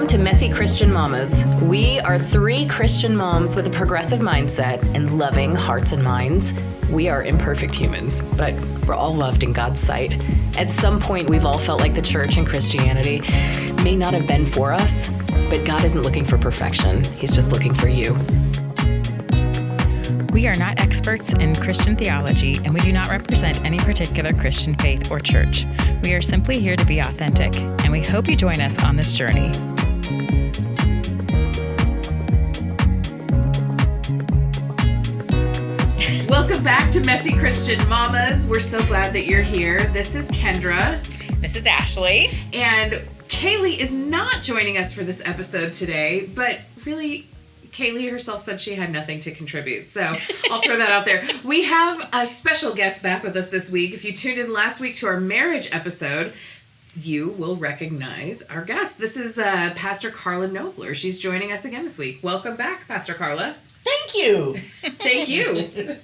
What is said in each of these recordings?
Welcome to Messy Christian Mamas. We are three Christian moms with a progressive mindset and loving hearts and minds. We are imperfect humans, but we're all loved in God's sight. At some point, we've all felt like the church and Christianity may not have been for us, but God isn't looking for perfection. He's just looking for you. We are not experts in Christian theology, and we do not represent any particular Christian faith or church. We are simply here to be authentic, and we hope you join us on this journey. Welcome back to Messy Christian Mamas. We're so glad that you're here. This is Kendra. This is Ashley. And Kaylee is not joining us for this episode today, but really, Kaylee herself said she had nothing to contribute, so I'll throw that out there. We have a special guest back with us this week. If you tuned in last week to our marriage episode, you will recognize our guest. This is Pastor Carla Nobler. She's joining us again this week. Welcome back, Pastor Carla. Thank you. Thank you.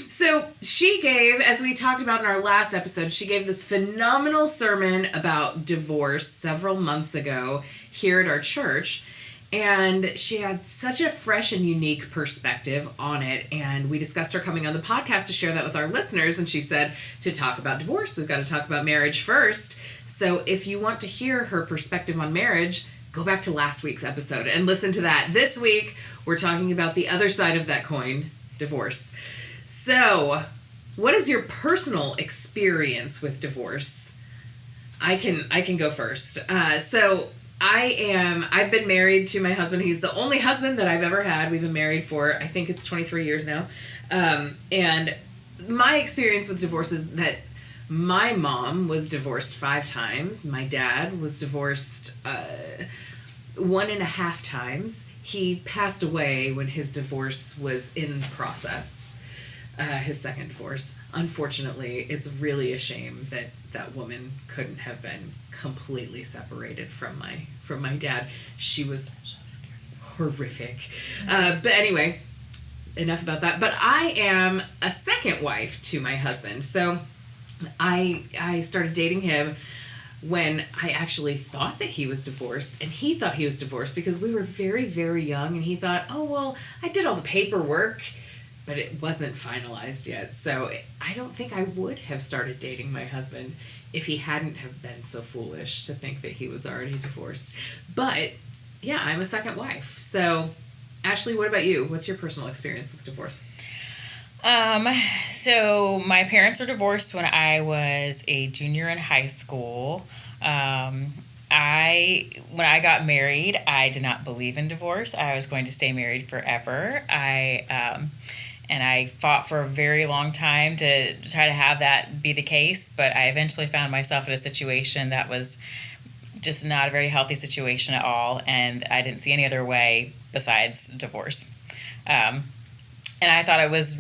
So she gave, as we talked about in our last episode, she gave this phenomenal sermon about divorce several months ago here at our church. And she had such a fresh and unique perspective on it. And we discussed her coming on the podcast to share that with our listeners. And she said, to talk about divorce, we've got to talk about marriage first. So if you want to hear her perspective on marriage, go back to last week's episode and listen to that. This week, we're talking about the other side of that coin, divorce. So what is your personal experience with divorce? I can go first. I've been married to my husband. He's the only husband that I've ever had. We've been married for, I think it's 23 years now. And my experience with divorce is that my mom was divorced 5 times. My dad was divorced 1.5 times. He passed away when his divorce was in process, his second divorce. Unfortunately, it's really a shame that that woman couldn't have been completely separated from my dad. She was horrific. But anyway, enough about that. But I am a second wife to my husband. So I started dating him when I actually thought that he was divorced, and he thought he was divorced because we were very, very young, and he thought, oh, well, I did all the paperwork, but it wasn't finalized yet. So I don't think I would have started dating my husband if he hadn't have been so foolish to think that he was already divorced. But yeah, I'm a second wife. So Ashley, what about you? What's your personal experience with divorce? So my parents were divorced when I was a junior in high school. When I got married, I did not believe in divorce. I was going to stay married forever. And I fought for a very long time to try to have that be the case, but I eventually found myself in a situation that was just not a very healthy situation at all, and I didn't see any other way besides divorce. And I thought it was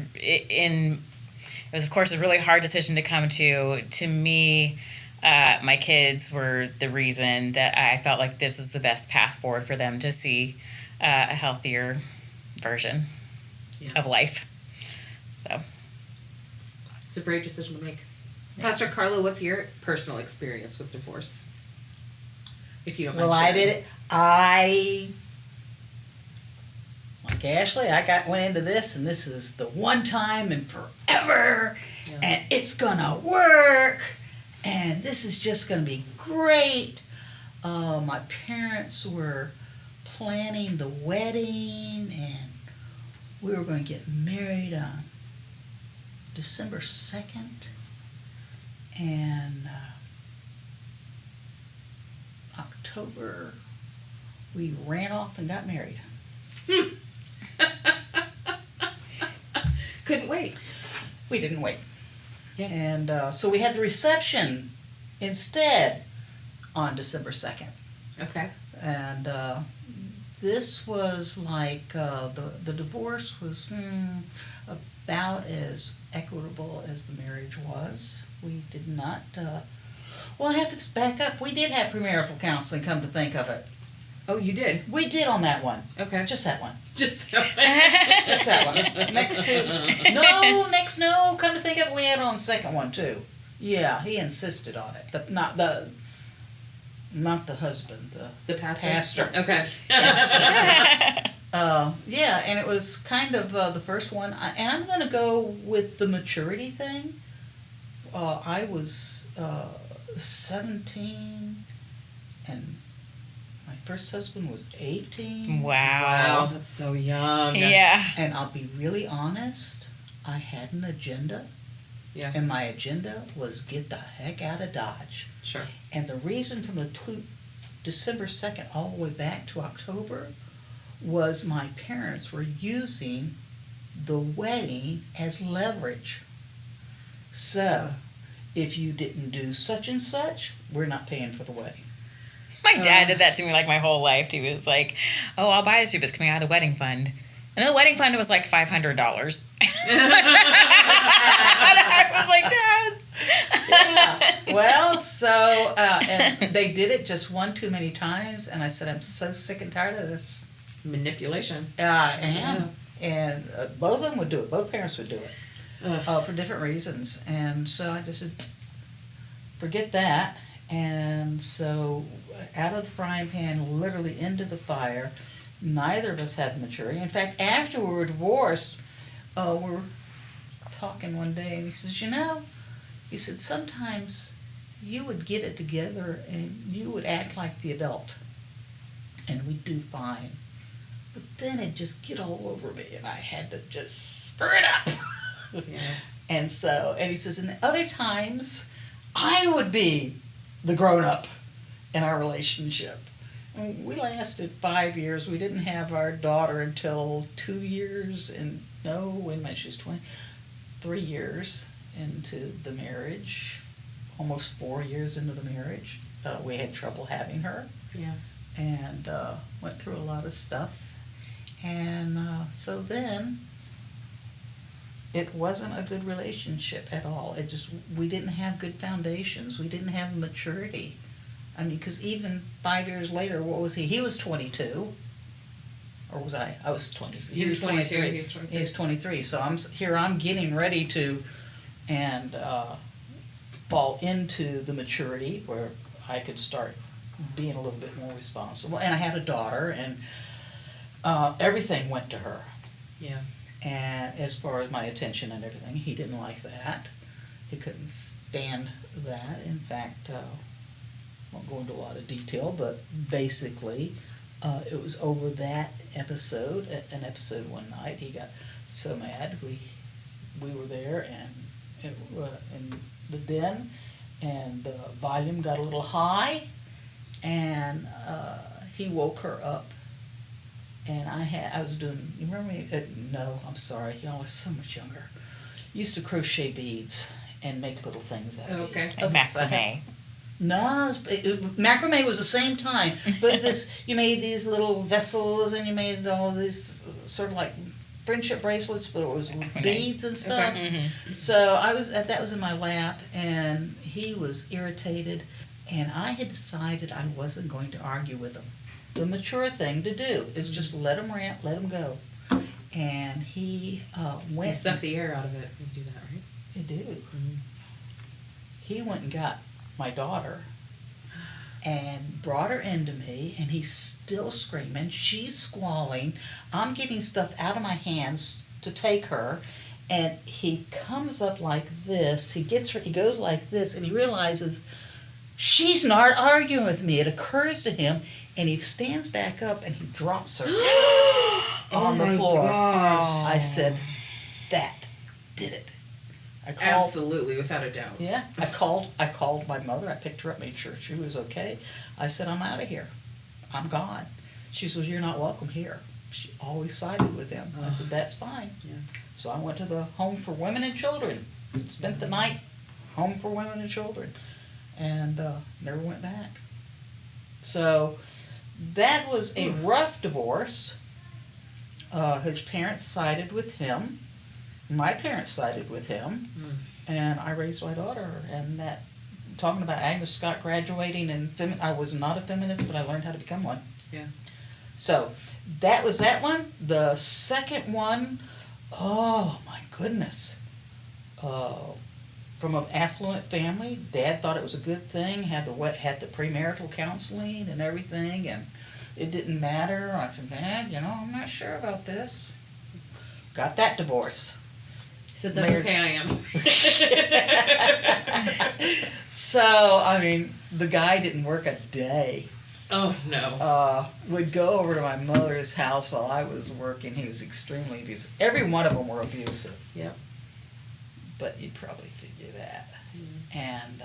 of course a really hard decision to come to. To me, my kids were the reason that I felt like this was the best path forward for them to see a healthier version of life. So it's a brave decision to make. Yeah. Pastor Carla, what's your personal experience with divorce? If you don't mind sharing. Like Ashley, went into this, and this is the one time and forever, and it's gonna work, and this is just gonna be great. My parents were planning the wedding, and we were going to get married on December 2nd, and October we ran off and got married. Couldn't wait. We didn't wait. Yeah. And so we had the reception instead on December 2nd. Okay. And this was like the divorce was about as equitable as the marriage was. We did not, well, I have to back up. We did have premarital counseling, come to think of it. Oh, you did? We did on that one. Okay. Just that one. Just that one. Just that one. No, come to think of it, we had it on the second one too. Yeah, he insisted on it. not the husband, The pastor. pastor. Okay. Yeah, and it was kind of the first one. And I'm going to go with the maturity thing. I was 17, and my first husband was 18. Wow, Wow. that's so young. Yeah. And I'll be really honest, I had an agenda. Yeah. And my agenda was get the heck out of Dodge. Sure. And the reason from the December 2nd all the way back to October was my parents were using the wedding as leverage. So, if you didn't do such and such, we're not paying for the wedding. My dad did that to me like my whole life. He was like, "Oh, I'll buy this for you, but it's coming out of the wedding fund." And then the wedding fund was like $500. And I was like, Dad. Yeah. Well, so, and they did it just one too many times, and I said, I'm so sick and tired of this. Manipulation. I am. And both of them would do it. Both parents would do it. For different reasons. And so I just said, forget that. And so out of the frying pan, literally into the fire. Neither of us had the maturity. In fact, after we were divorced, we're talking one day, and he says, he said, sometimes you would get it together and you would act like the adult, and we'd do fine. But then it'd just get all over me, and I had to just stir it up. Yeah. And he says, and other times, I would be the grown-up in our relationship. And we lasted 5 years. We didn't have our daughter until 2 years, she's 3 years into the marriage, almost 4 years into the marriage. We had trouble having her. Yeah. And went through a lot of stuff. And so then it wasn't a good relationship at all. We didn't have good foundations. We didn't have maturity. I mean, because even 5 years later, what was he? He was 22. Or was I? I was 23. He was 22. He was 23. He was 23. So I'm getting ready to fall into the maturity where I could start being a little bit more responsible. And I had a daughter, and everything went to her. Yeah. And as far as my attention and everything, he didn't like that. He couldn't stand that. In fact, won't go into a lot of detail, but basically, it was over that episode, an episode one night. He got so mad. We were there and in the den, and the volume got a little high, and he woke her up. And I was doing, you remember me? No, I'm sorry. Y'all are so much younger. Used to crochet beads and make little things out of Okay. beads. And macrame. No, macrame was the same time. But you made these little vessels, and you made all these sort of like friendship bracelets, but it was beads and stuff. Okay. Mm-hmm. So that was in my lap, and he was irritated, and I had decided I wasn't going to argue with him. The mature thing to do is just let him rant, let him go. And he went. You suck the air out of it. You do that, right? He did. Mm-hmm. He went and got my daughter and brought her into me, and he's still screaming. She's squalling. I'm getting stuff out of my hands to take her, and he comes up like this. He gets her. He goes like this, and he realizes she's not arguing with me. It occurs to him, and he stands back up and he drops her on the floor. Gosh. I said, "That did it." I called. Absolutely, without a doubt. Yeah, I called my mother. I picked her up, made sure she was okay. I said, I'm out of here. I'm gone. She says, you're not welcome here. She always sided with him. I said, that's fine. Yeah. So I went to the home for women and children. Spent the night home for women and children, and never went back. So that was a rough divorce. His parents sided with him. My parents sided with him, and I raised my daughter. And that, talking about Agnes Scott graduating, and I was not a feminist, but I learned how to become one. Yeah. So that was that one. The second one, oh my goodness. from an affluent family. Dad thought it was a good thing. Had the premarital counseling and everything, and it didn't matter. I said, Dad, I'm not sure about this. Got that divorce. He said, that's okay, I am. So, I mean, the guy didn't work a day. Oh, no. Would go over to my mother's house while I was working. He was extremely abusive. Every one of them were abusive. Yep. But you'd probably figure that. And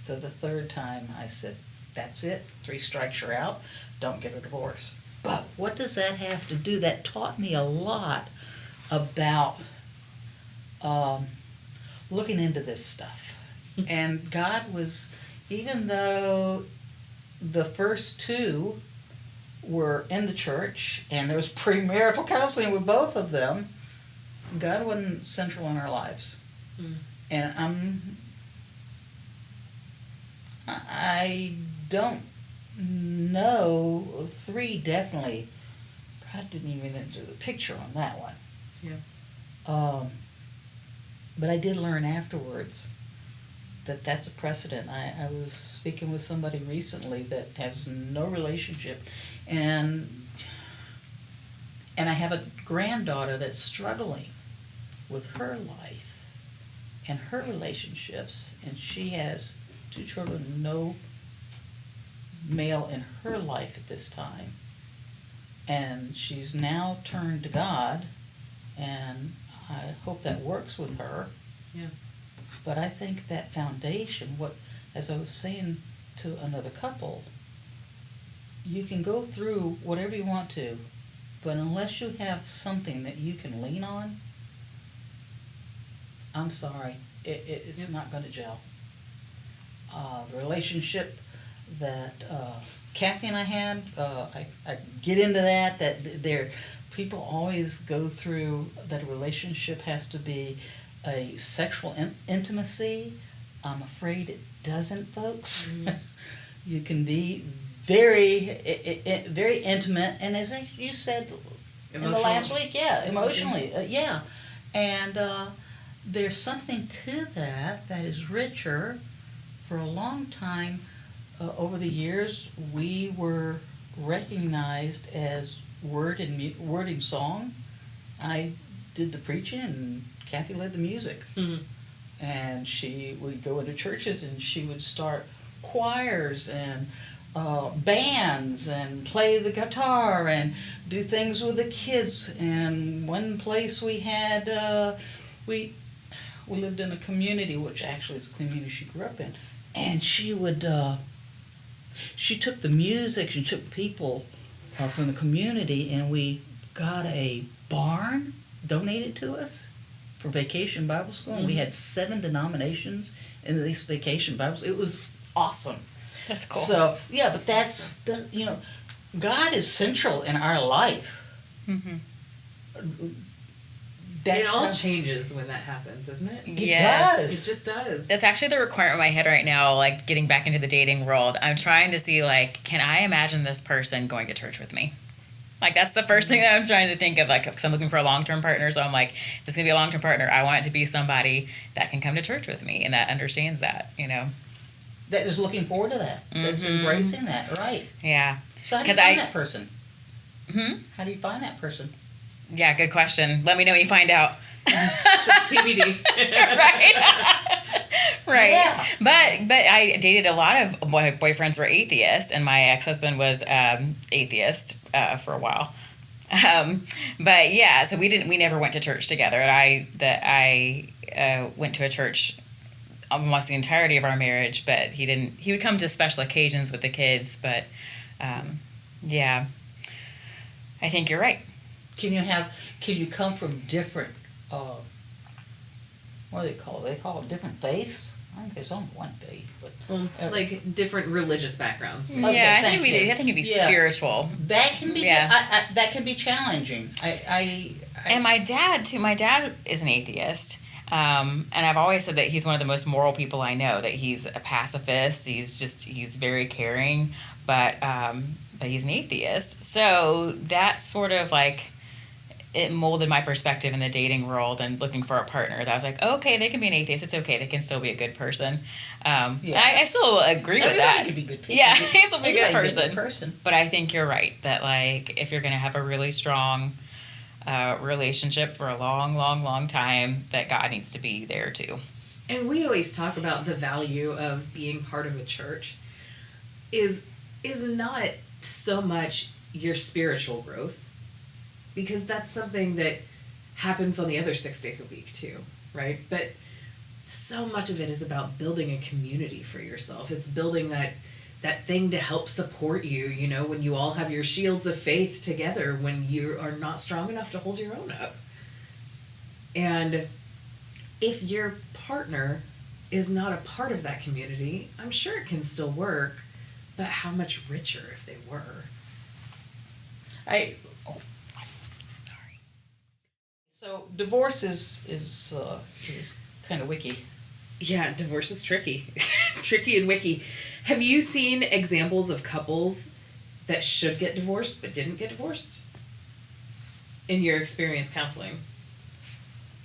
so the third time I said, that's it. 3 strikes, you're out. Don't get a divorce. But what does that have to do? That taught me a lot about looking into this stuff. And God was, even though the first 2 were in the church and there was premarital counseling with both of them, God wasn't central in our lives. And I don't know, 3 definitely, God didn't even enter the picture on that one. Yeah. But I did learn afterwards that that's a precedent. I was speaking with somebody recently that has no relationship, and I have a granddaughter that's struggling with her life and her relationships, and she has 2 children, no male in her life at this time, and she's now turned to God, and I hope that works with her. Yeah. But I think that foundation, as I was saying to another couple, you can go through whatever you want to, but unless you have something that you can lean on, I'm sorry, it's not going to gel. The relationship that Kathy and I had, I get into that people always go through that a relationship has to be a sexual intimacy. I'm afraid it doesn't, folks. You can be very intimate, and as you said in the last week, emotionally, yeah. And there's something to that is richer. For a long time, over the years, we were recognized as word and song. I did the preaching and Kathy led the music. And she would go into churches and she would start choirs and bands and play the guitar and do things with the kids. And one place we had, we lived in a community, which actually is the community she grew up in. And she would, she took the music, she took people from the community, and we got a barn donated to us for Vacation Bible School. And we had 7 denominations in this Vacation Bible School. It was awesome. That's cool. So, yeah, but God is central in our life. It all changes when that happens, isn't it? It Yes. does. It just does. That's actually the requirement in my head right now, like getting back into the dating world. I'm trying to see, like, can I imagine this person going to church with me? Like, that's the first thing that I'm trying to think of, like, because I'm looking for a long-term partner. So I'm like, this is going to be a long-term partner. I want it to be somebody that can come to church with me and that understands that, That is looking forward to that. That's embracing that, right. Yeah. So how do you find that person? How do you find that person? Yeah, good question. Let me know when you find out. TBD. Right. Right. Yeah. But I dated a lot of my boyfriends were atheists, and my ex-husband was atheist for a while. But yeah, so we never went to church together. And I went to a church almost the entirety of our marriage, but he would come to special occasions with the kids, but yeah. I think you're right. Can you come from different, what do they call it? They call it different faiths? I think there's only one faith, but... like different religious backgrounds. Okay, Yeah, I think it'd be spiritual. That can be, that can be challenging. And my dad, too, is an atheist. And I've always said that he's one of the most moral people I know, that he's a pacifist. He's very caring, but he's an atheist. So that's sort of like, it molded my perspective in the dating world and looking for a partner. That I was like, okay, they can be an atheist. It's okay. They can still be a good person. I still agree with that. Everybody can be good people. Yeah, he can still be a good Everybody can be person. But I think you're right that like if you're going to have a really strong relationship for a long, long, long time, that God needs to be there too. And we always talk about the value of being part of a church is not so much your spiritual growth, because that's something that happens on the other 6 days a week too, right? But so much of it is about building a community for yourself. It's building that thing to help support you, you know, when you all have your shields of faith together when you are not strong enough to hold your own up. And if your partner is not a part of that community, I'm sure it can still work, but how much richer if they were. So divorce is kind of wicky. Yeah, divorce is tricky. Tricky and wicky. Have you seen examples of couples that should get divorced but didn't get divorced? In your experience counseling?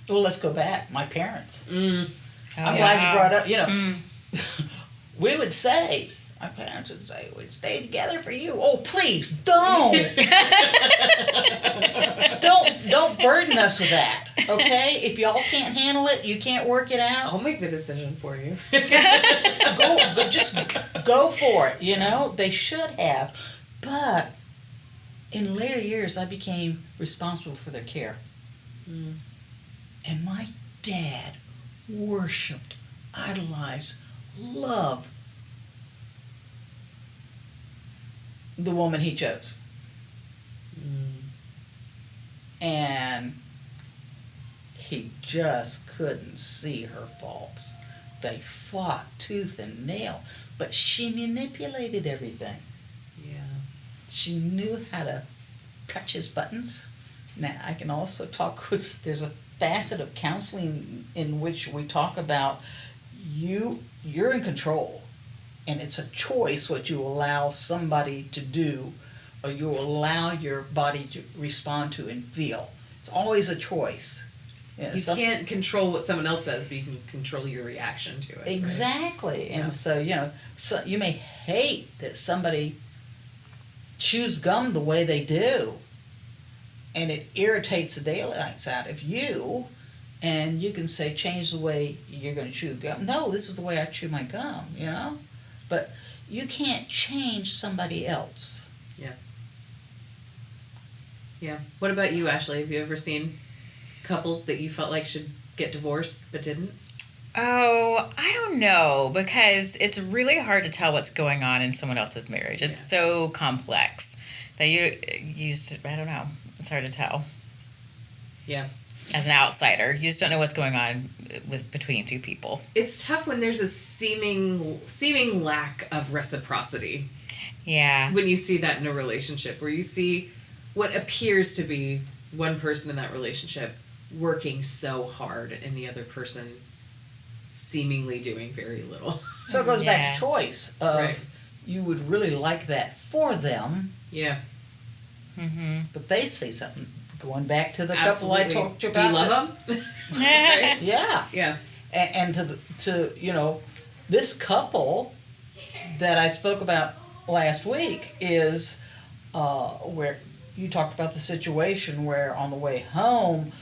Well, let's go back. My parents. Mm. I'm glad you brought up, you know, we would say, my parents would say, we'd stay together for you. Oh, please, don't. Don't burden us with that, okay? If y'all can't handle it, you can't work it out. I'll make the decision for you. Just go for it, you know? They should have. But in later years, I became responsible for their care. Mm. And my dad worshipped, idolized, loved the woman he chose. And he just couldn't see her faults. They fought tooth and nail, but she manipulated everything. Yeah. She knew how to touch his buttons. Now, I can also talk, there's a facet of counseling in which we talk about you're in control, and it's a choice what you allow somebody to do or you allow your body to respond to and feel. It's always a choice. You can't control what someone else does, but you can control your reaction to it. Exactly. Right? And so, you know, so you may hate that somebody chews gum the way they do, and it irritates the daylights out of you, and you can say, change the way you're going to chew gum. No, this is the way I chew my gum, you know? But you can't change somebody else. Yeah. Yeah. What about you, Ashley? Have you ever seen couples that you felt like should get divorced but didn't? Oh, I don't know, because it's really hard to tell what's going on in someone else's marriage. It's so complex that you just, I don't know. It's hard to tell. Yeah. As an outsider, you just don't know what's going on between two people. It's tough when there's a seeming lack of reciprocity. Yeah. When you see that in a relationship, where you see what appears to be one person in that relationship working so hard and the other person seemingly doing very little. So it goes back to choice of Right. you would really like that for them, Yeah. Mm-hmm. but they say something. Going back to the Absolutely. couple I talked to you about. Do you love them? Right? Yeah. Yeah. And to you know, this couple that I spoke about last week is where you talked about the situation where on the way home,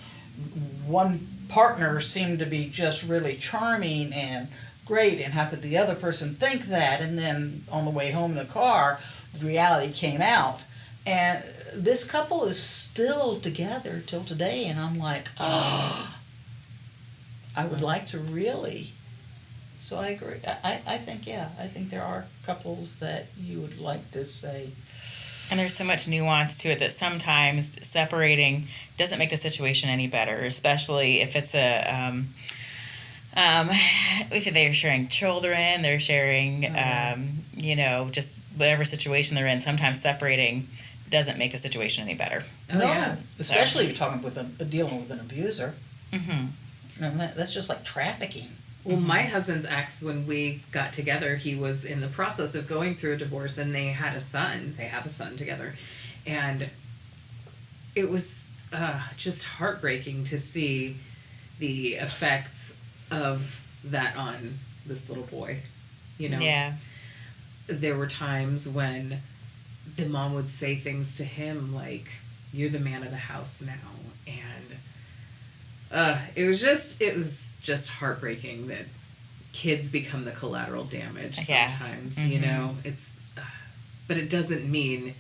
one partner seemed to be just really charming and great, and how could the other person think that? And then on the way home in the car, the reality came out. And this couple is still together till today, and I'm like, oh, I would like to really. So I agree. I think, I think there are couples that you would like to say. And there's so much nuance to it that sometimes separating doesn't make the situation any better, especially if it's if they're sharing children, they're sharing, you know, just whatever situation they're in. Sometimes separating doesn't make the situation any better. Oh, No, yeah. especially if you're talking with dealing with an abuser. Mm-hmm. And that's just like trafficking. Well, my husband's ex, when we got together, he was in the process of going through a divorce, and they had a son. They have a son together. And it was just heartbreaking to see the effects of that on this little boy. You know, Yeah. there were times when the mom would say things to him like, "You're the man of the house now," and it was just heartbreaking that kids become the collateral damage Yeah. sometimes. Mm-hmm. You know, but it doesn't mean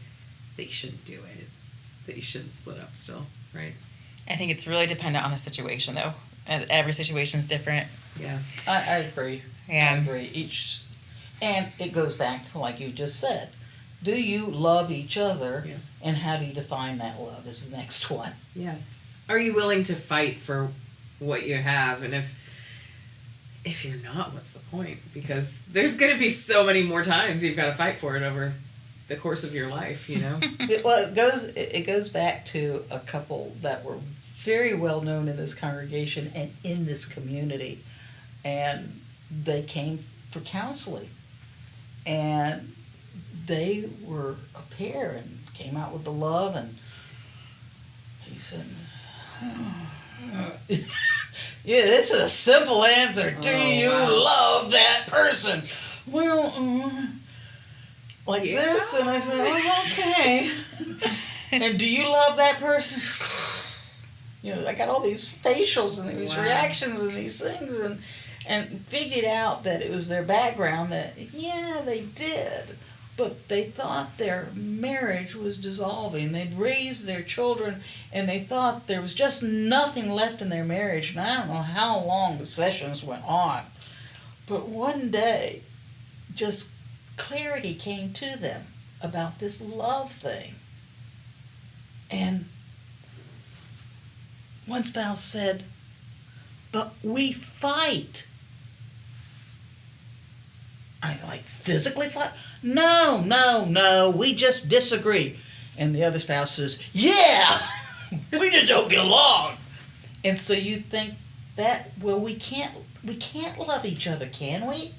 that you shouldn't do it, that you shouldn't split up still, right? I think it's really dependent on the situation, though. Every situation's different. Yeah. I agree. Yeah. I agree. And it goes back to like you just said. Do you love each other? Yeah. And how do you define that love is the next one. Yeah. Are you willing to fight for what you have? And if you're not, what's the point? Because there's going to be so many more times you've got to fight for it over the course of your life, you know? Well, it goes back to a couple that were very well known in this congregation and in this community, and they came for counseling, and they were a pair and came out with the love, and he said, "Yeah, this is a simple answer. Do you love that person?" Well, like this, and I said, "Oh, okay." And do you love that person? You know, I got all these facials and these reactions and these things, and figured out that it was their background that, yeah, they did. But they thought their marriage was dissolving. They'd raised their children, and they thought there was just nothing left in their marriage. And I don't know how long the sessions went on. But one day, just clarity came to them about this love thing. And one spouse said, "But we fight." I like, physically fight? No, we just disagree. And the other spouse says, "Yeah, we just don't get along." And so you think that, well, we can't love each other, can we?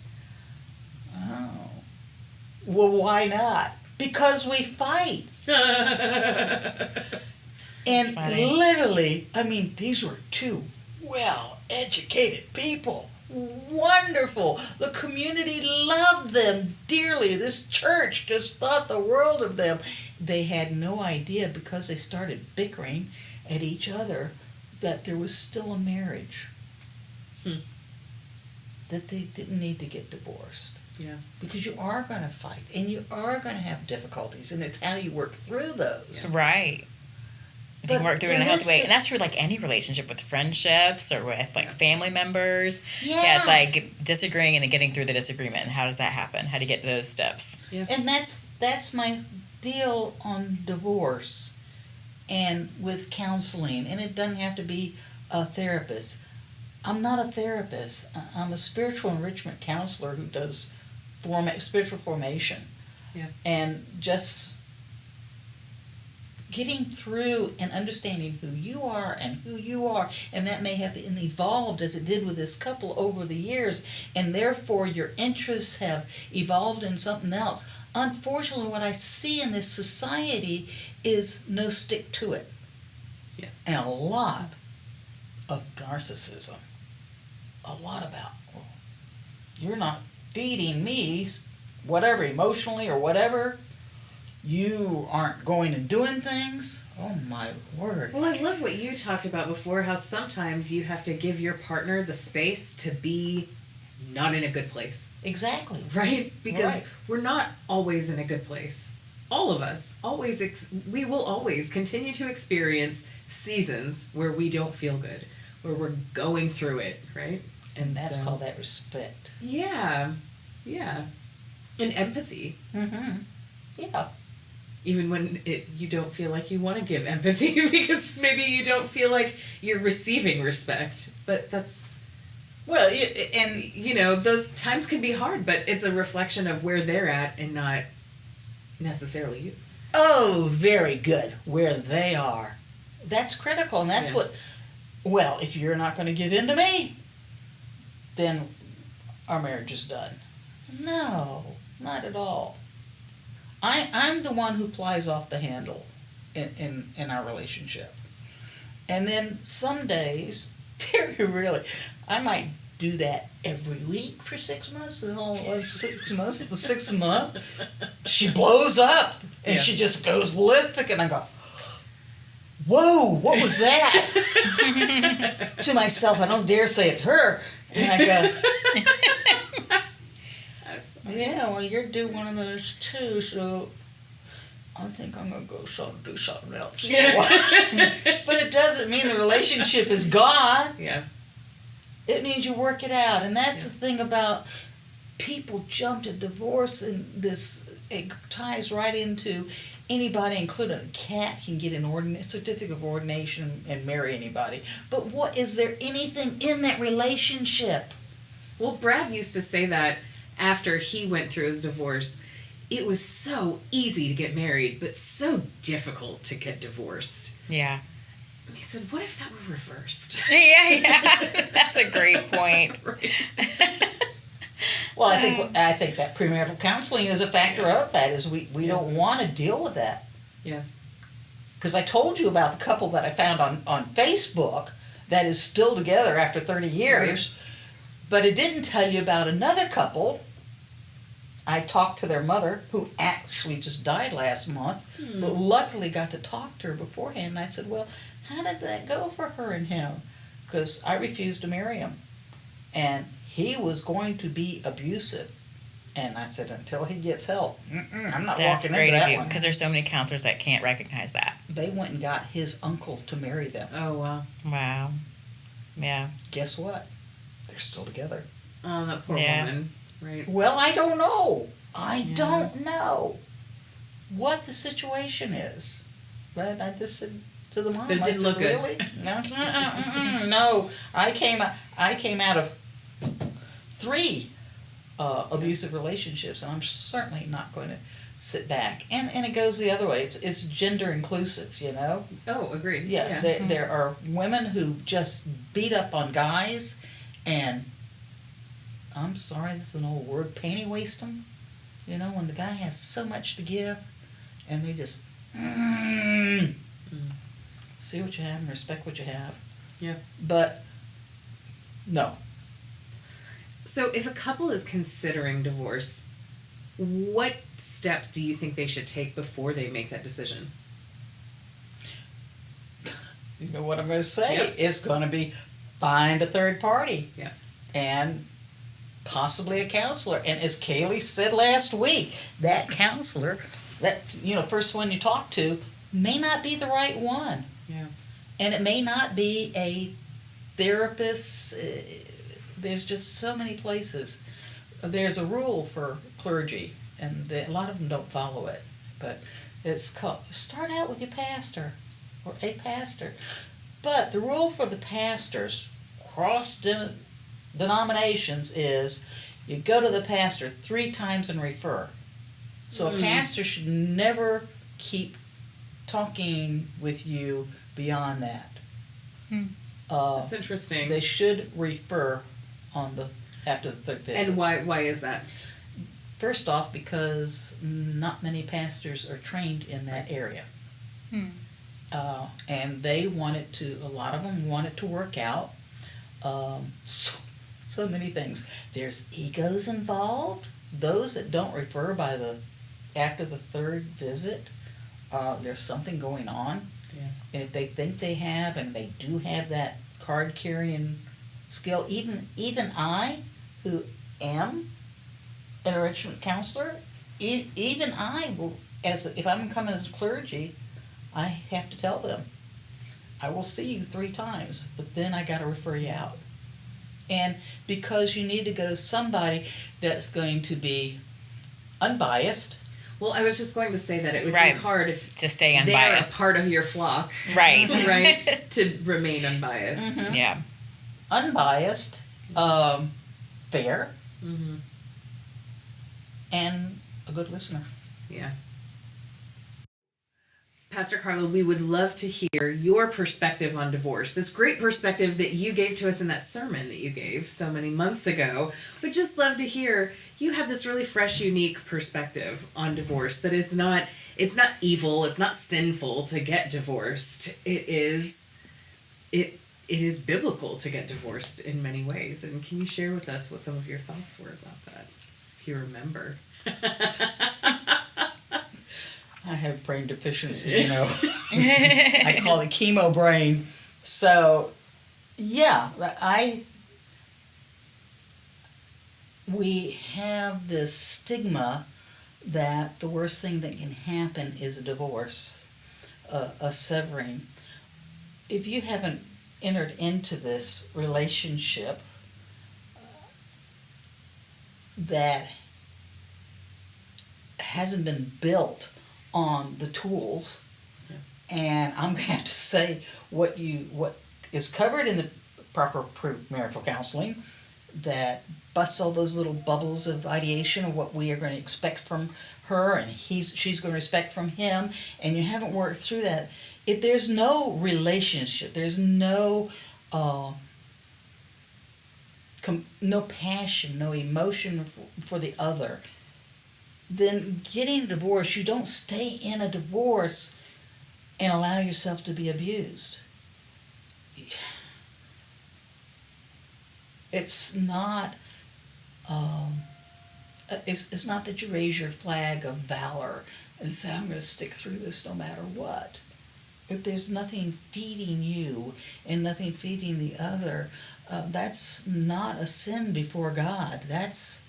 Oh. Well, why not? Because we fight. And literally, I mean, these were two well-educated people. Wonderful. The community loved them dearly. This church just thought the world of them. They had no idea, because they started bickering at each other, that there was still a marriage. That they didn't need to get divorced. Yeah. Because you are going to fight, and you are going to have difficulties, and it's how you work through those. Right. You can work through it in a healthy way. And that's for like any relationship, with friendships or with like family members. Yeah, it's like disagreeing and then getting through the disagreement. And how does that happen? How do you get to those steps? Yeah. And that's my deal on divorce and with counseling. And it doesn't have to be a therapist. I'm not a therapist. I'm a spiritual enrichment counselor who does spiritual formation. Yeah. And just getting through and understanding who you are, and that may have evolved as it did with this couple over the years, and therefore your interests have evolved in something else. Unfortunately, what I see in this society is no stick to it. Yeah. And a lot of narcissism. A lot about, well, you're not feeding me, whatever, emotionally or whatever. You aren't going and doing things. Oh my word. Well, I love what you talked about before, how sometimes you have to give your partner the space to be not in a good place. Exactly. Right? Because Right. we're not always in a good place. All of us, we will always continue to experience seasons where we don't feel good, where we're going through it, right? And that's called that respect. Yeah. Yeah. And empathy. Mm-hmm. Yeah. Even when you don't feel like you want to give empathy because maybe you don't feel like you're receiving respect. But that's... Well, and... You know, those times can be hard, but it's a reflection of where they're at and not necessarily you. Oh, very good. Where they are. That's critical, and that's what... Well, if you're not going to give in to me, then our marriage is done. No, not at all. I'm the one who flies off the handle in our relationship. And then some days, very rarely, I might do that every week for 6 months. The whole 6 months, the 6th month, she blows up and she just goes ballistic, and I go, "Whoa, what was that?" To myself, I don't dare say it to her, and I go, "Yeah, well, you're due one of those too, so I think I'm gonna go do something else." But it doesn't mean the relationship is gone. Yeah. It means you work it out, and that's the thing about people jump to divorce, and this it ties right into anybody, including a cat, can get an certificate of ordination and marry anybody. But what is there anything in that relationship? Well, Brad used to say that after he went through his divorce, it was so easy to get married, but so difficult to get divorced. Yeah. And he said, what if that were reversed? Yeah. That's a great point. Well, I think that premarital counseling is a factor of that. Is we don't want to deal with that. Yeah. Because I told you about the couple that I found on Facebook that is still together after 30 years, but it didn't tell you about another couple. I talked to their mother, who actually just died last month, but luckily got to talk to her beforehand. And I said, well, how did that go for her and him? Because I refused to marry him. And he was going to be abusive. And I said, until he gets help, I'm not That's walking great into of that you, one. because there's so many counselors that can't recognize that. They went and got his uncle to marry them. Oh, wow. Wow. Yeah. Guess what? They're still together. Oh, that poor Yeah. woman. Right. Well, I don't know. I don't know what the situation is. But I just said to the mom, But it I didn't said, look good. really? No, no. I came out of 3 abusive relationships, and I'm certainly not going to sit back. And it goes the other way. It's gender inclusive, you know? Oh, agreed. Yeah, there are women who just beat up on guys, and I'm sorry, this is an old word, panty waste them. You know, when the guy has so much to give, and they just see what you have and respect what you have. Yeah. But no. So if a couple is considering divorce, what steps do you think they should take before they make that decision? You know what I'm going to say? Yep. It's going to be find a third party. Yeah. And possibly a counselor. And as Kaylee said last week, that counselor, that first one you talk to, may not be the right one. Yeah. And it may not be a therapist. There's just so many places. There's a rule for clergy, and a lot of them don't follow it. But it's called, start out with your pastor or a pastor. But the rule for the pastors, cross denominations, is you go to the pastor 3 times and refer. So a pastor should never keep talking with you beyond that. That's interesting. They should refer after the 3rd visit. And why is that? First off, because not many pastors are trained in that area. And they a lot of them want it to work out. So many things. There's egos involved. Those that don't refer after the 3rd visit, there's something going on. Yeah. And if they think they have, and they do have that card carrying skill, even I, who am an enrichment counselor, even I will, if I'm coming as clergy, I have to tell them, I will see you 3 times, but then I got to refer you out. And because you need to go to somebody that's going to be unbiased. Well, I was just going to say that it would be hard if to stay they're a unbiased. part of your flock. Right. Right? To remain unbiased. Yeah. Unbiased, fair, and a good listener. Yeah. Pastor Carla, we would love to hear your perspective on divorce. This great perspective that you gave to us in that sermon that you gave so many months ago. We'd just love to hear you have this really fresh, unique perspective on divorce, that it's not evil, it's not sinful to get divorced. It is it is biblical to get divorced in many ways. And can you share with us what some of your thoughts were about that, if you remember? I have brain deficiency, I call it chemo brain. So, yeah, we have this stigma that the worst thing that can happen is a divorce, a severing. If you haven't entered into this relationship that hasn't been built on the tools, and I'm going to have to say what is covered in the proper premarital counseling that busts all those little bubbles of ideation of what we are going to expect from her and she's going to expect from him, and you haven't worked through that. If there's no relationship, there's no no passion, no emotion for the other, then getting a divorce, you don't stay in a divorce and allow yourself to be abused. It's not it's not that you raise your flag of valor and say, I'm going to stick through this no matter what. If there's nothing feeding you and nothing feeding the other, that's not a sin before God. That's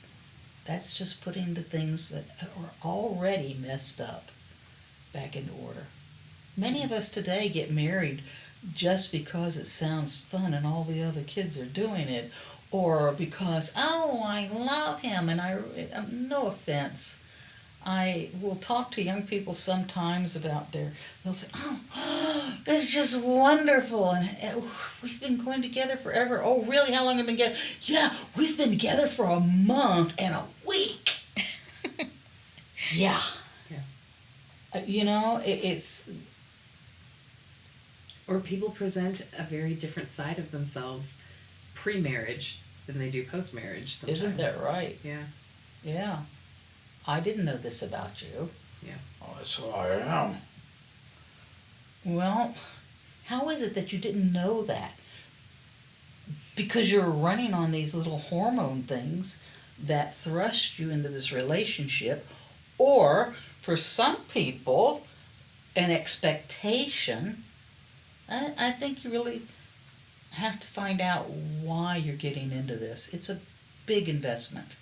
just putting the things that are already messed up back into order. Many of us today get married just because it sounds fun and all the other kids are doing it, or because, I love him, and no offense. I will talk to young people sometimes about they'll say, this is just wonderful, and we've been going together forever. Oh, really? How long have we been together? Yeah, we've been together for a month and a week. Yeah. It's... Or people present a very different side of themselves pre-marriage than they do post-marriage sometimes. Isn't that right? Yeah. Yeah. I didn't know this about you. Yeah. Oh, that's who I am. Well, how is it that you didn't know that? Because you're running on these little hormone things that thrust you into this relationship, or for some people, an expectation. I think you really have to find out why you're getting into this. It's a big investment.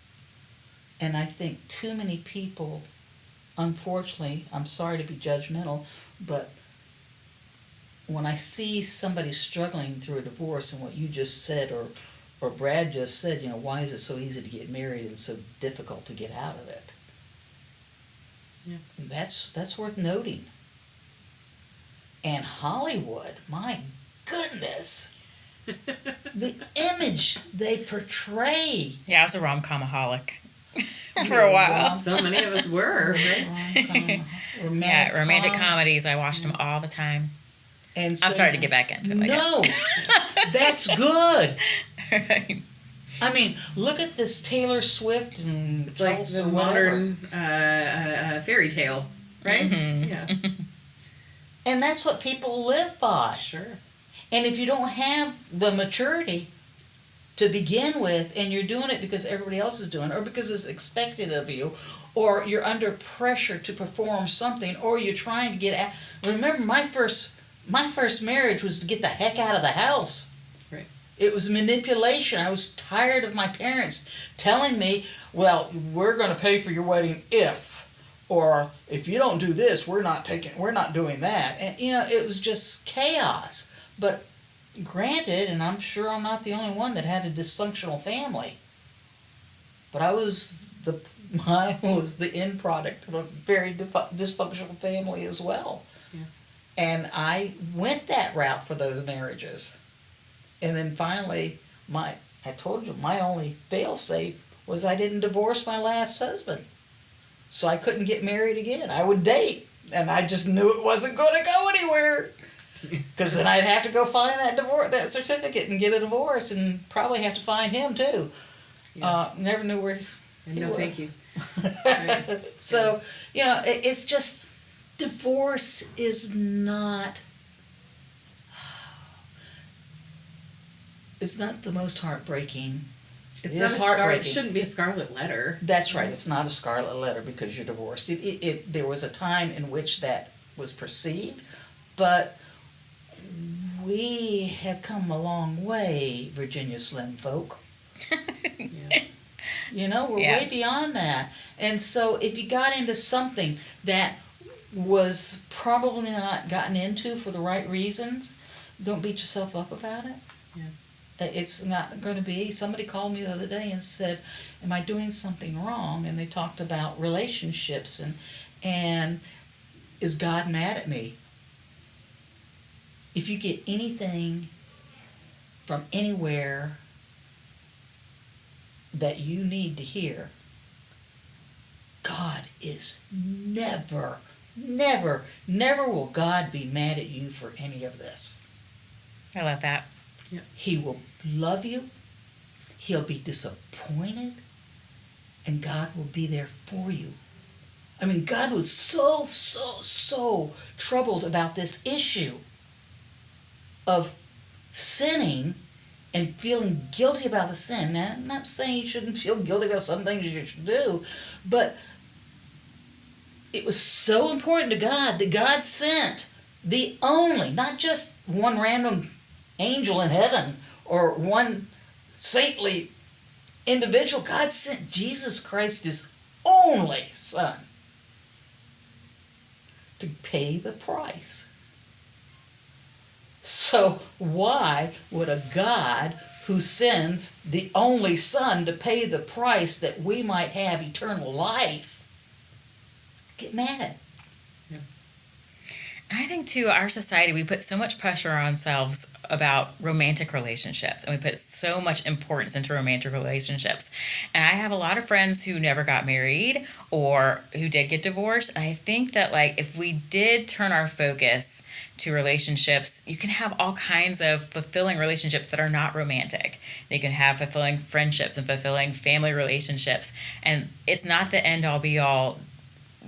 And I think too many people, unfortunately, I'm sorry to be judgmental, but when I see somebody struggling through a divorce, and what you just said, or Brad just said, why is it so easy to get married and so difficult to get out of it? Yeah. That's worth noting. And Hollywood, my goodness, the image they portray. Yeah, I was a rom-comaholic for a while. So many of us were, right? Romantic comedies. I watched them all the time. And so, I'm starting to get back into it. No, that's good. I mean, look at this Taylor Swift and it's like the modern fairy tale, right? Mm-hmm. Yeah. And that's what people live by. Sure. And if you don't have the maturity to begin with, and you're doing it because everybody else is doing it, or because it's expected of you, or you're under pressure to perform something, or you're trying to get out. Remember, my first marriage was to get the heck out of the house. Right. It was manipulation. I was tired of my parents telling me, well, we're going to pay for your wedding or if you don't do this, we're not doing that. And, it was just chaos. But granted, and I'm sure I'm not the only one that had a dysfunctional family, but mine was the end product of a very dysfunctional family as well. Yeah. And I went that route for those marriages. And then finally, I told you, my only fail-safe was I didn't divorce my last husband. So I couldn't get married again. I would date, and I just knew it wasn't going to go anywhere. Because then I'd have to go find that certificate and get a divorce, and probably have to find him too. Yeah. Never knew where he was. Thank you. Right. So, it's just, divorce is not, It's not the most heartbreaking. It's It not is it heartbreaking. shouldn't be a scarlet letter. That's right. It's not a scarlet letter because you're divorced. There was a time in which that was perceived, but we have come a long way, Virginia Slim folk. Yeah. You know, we're Yeah. way beyond that. And so if you got into something that was probably not gotten into for the right reasons, don't beat yourself up about it. Yeah. It's not going to be. Somebody called me the other day and said, "Am I doing something wrong?" And they talked about relationships and is God mad at me? If you get anything from anywhere that you need to hear, God is never, never, never will God be mad at you for any of this. I love that. He will love you. He'll be disappointed. And God will be there for you. I mean, God was so troubled about this issue of sinning and feeling guilty about the sin. Now, I'm not saying you shouldn't feel guilty about some things you should do, but it was so important to God that God sent the only, not just one random angel in heaven or one saintly individual. God sent Jesus Christ, his only Son, to pay the price. So why would a God who sends the only Son to pay the price that we might have eternal life get mad at? I think too, our society, we put so much pressure on ourselves about romantic relationships, and we put so much importance into romantic relationships. And I have a lot of friends who never got married or who did get divorced. And I think that like if we did turn our focus to relationships, you can have all kinds of fulfilling relationships that are not romantic. You can have fulfilling friendships and fulfilling family relationships. And it's not the end all be all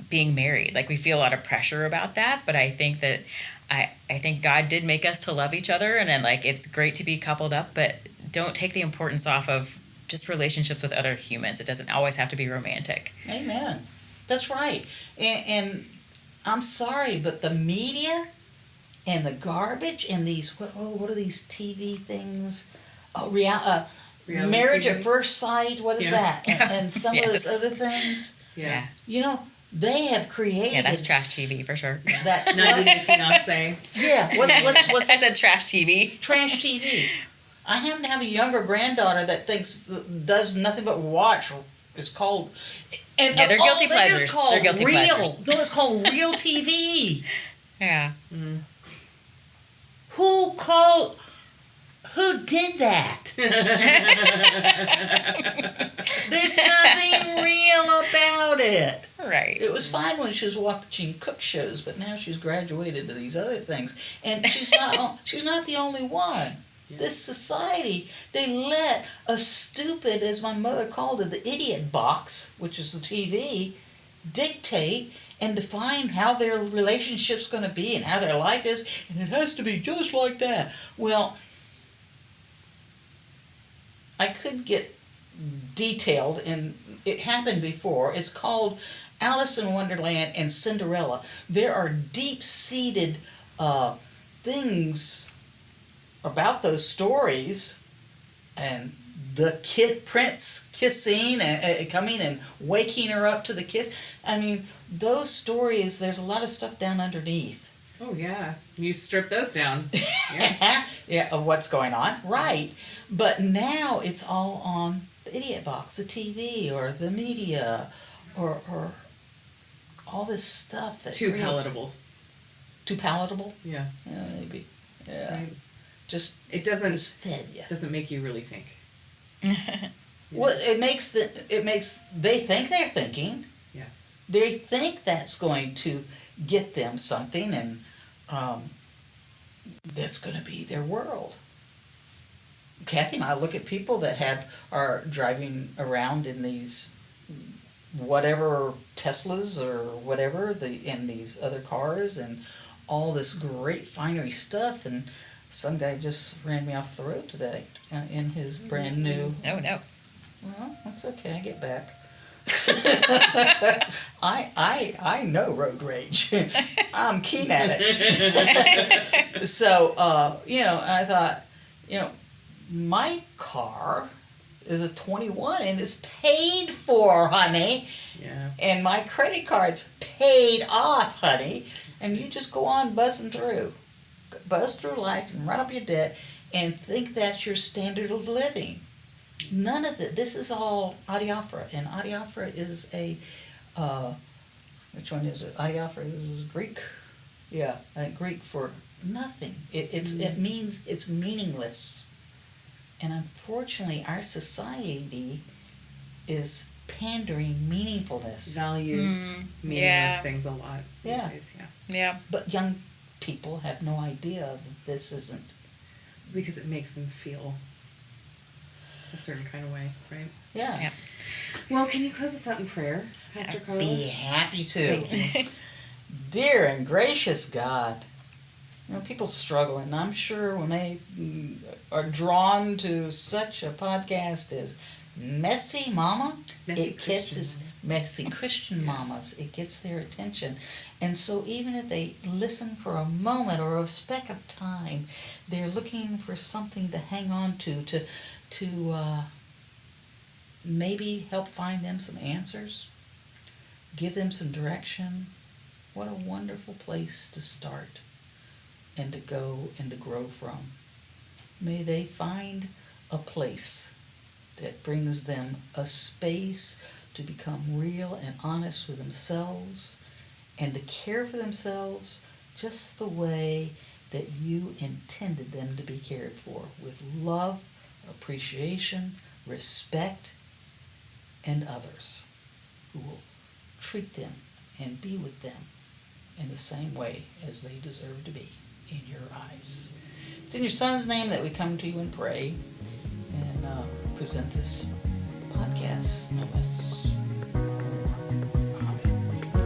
being married. Like we feel a lot of pressure about that, but I think that I think God did make us to love each other, and then like it's great to be coupled up, but don't take the importance off of just relationships with other humans. It doesn't always have to be romantic. Amen. That's right. And I'm sorry, but the media and the garbage and these what are these TV things? Oh, Reality Marriage TV? at First Sight. What is Yeah. that? And some of those other things. Yeah. You know, they have created. Yeah, that's trash TV for sure. That's 90 Day Fiance. Yeah. What's I said trash TV. trash TV? I happen to have a younger granddaughter that does nothing but watch. It's called. And Yeah, they're of all guilty things, pleasures. It's called They're guilty real. pleasures. No, it's called real TV. Yeah. Who did that? There's nothing real about it. Right. It was fine when she was watching cook shows, but now she's graduated to these other things, and she's not the only one. Yeah. This society, they let a stupid, as my mother called it, the idiot box, which is the TV, dictate and define how their relationship's going to be and how their life is, and it has to be just like that. Well, I could get detailed, and it happened before. It's called Alice in Wonderland and Cinderella. There are deep-seated things about those stories, and the prince kissing and coming and waking her up to the kiss. I mean, those stories, there's a lot of stuff down underneath. Oh, yeah. You strip those down. Yeah. Yeah, of what's going on. Right. But now it's all on the idiot box, the TV, or the media, or all this stuff that's Too palatable. Too palatable? Yeah. Yeah, maybe. Yeah. Right. Just It doesn't fed you. make you really think. Well, they think they're thinking. Yeah. They think that's going to get them something, and that's going to be their world. Kathy and I look at people that are driving around in these whatever Teslas or whatever, in these other cars, and all this great finery stuff, and Some guy just ran me off the road today in his brand new. Oh, no. Well, that's okay. I get back. I know road rage. I'm keen at it. So and I thought, my car is a 21 and it's paid for, honey. Yeah. And my credit card's paid off, honey. And you just go on buzzing through. Buzz through life and run up your debt and think that's your standard of living. None of it. This is all adiaphora. And adiaphora is a, which one is it? Adiaphora is Greek. Yeah, I think Greek for nothing. It means it's meaningless. And unfortunately, our society is pandering meaningfulness. Values meaningless things a lot these days. Yeah. Yeah. But young people have no idea that this isn't. Because it makes them feel a certain kind of way, right? Yeah. Yeah. Well, can you close us out in prayer, Pastor Carla? Be happy to. Thank you. Dear and gracious God, people struggle, and I'm sure when they are drawn to such a podcast as Messy Mama, Messy Christian Mamas, it gets their attention. And so even if they listen for a moment or a speck of time, they're looking for something to hang on to maybe help find them some answers, give them some direction. What a wonderful place to start and to go and to grow from. May they find a place that brings them a space to become real and honest with themselves and to care for themselves just the way that you intended them to be cared for, with love, appreciation, respect, and others who will treat them and be with them in the same way as they deserve to be in your eyes. It's in your Son's name that we come to you and pray and present this podcast with.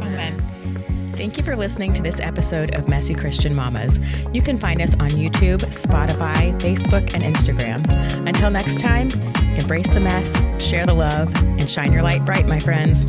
Amen. Thank you for listening to this episode of Messy Christian Mamas. You can find us on YouTube, Spotify, Facebook, and Instagram. Until next time, embrace the mess, share the love, and shine your light bright, my friends.